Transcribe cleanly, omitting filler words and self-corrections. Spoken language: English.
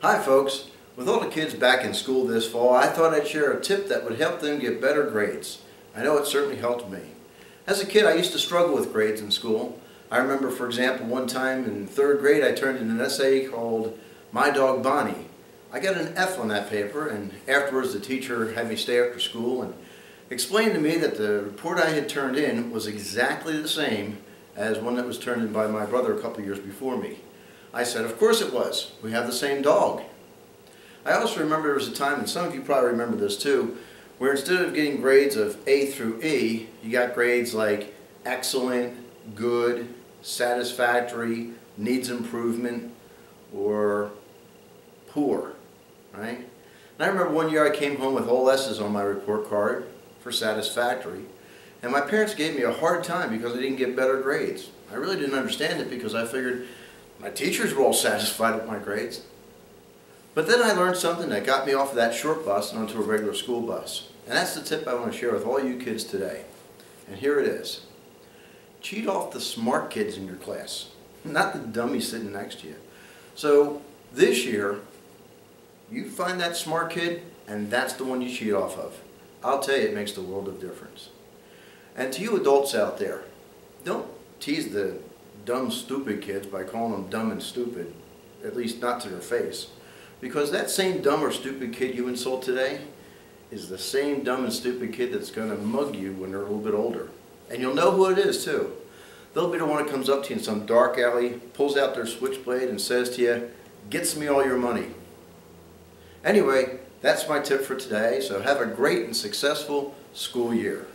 Hi folks, with all the kids back in school this fall, I thought I'd share a tip that would help them get better grades. I know it certainly helped me. As a kid, I used to struggle with grades in school. I remember, for example, one time in third grade I turned in an essay called My Dog Bonnie. I got an F on that paper, and afterwards the teacher had me stay after school and explained to me that the report I had turned in was exactly the same as one that was turned in by my brother a couple years before me. I said, of course it was. We have the same dog. I also remember there was a time, and some of you probably remember this too, where instead of getting grades of A through E, you got grades like excellent, good, satisfactory, needs improvement, or poor, right? And I remember one year I came home with all S's on my report card for satisfactory, and my parents gave me a hard time because I didn't get better grades. I really didn't understand it because I figured my teachers were all satisfied with my grades. But then I learned something that got me off of that short bus and onto a regular school bus. And that's the tip I want to share with all you kids today. And here it is. Cheat off the smart kids in your class, not the dummies sitting next to you. So this year, you find that smart kid and that's the one you cheat off of. I'll tell you, it makes the world of difference. And to you adults out there, don't tease the dumb, stupid kids by calling them dumb and stupid, at least not to their face. Because that same dumb or stupid kid you insult today is the same dumb and stupid kid that's going to mug you when they're a little bit older. And you'll know who it is too. They'll be the one that comes up to you in some dark alley, pulls out their switchblade and says to you, "Gets me all your money." Anyway, that's my tip for today, so have a great and successful school year.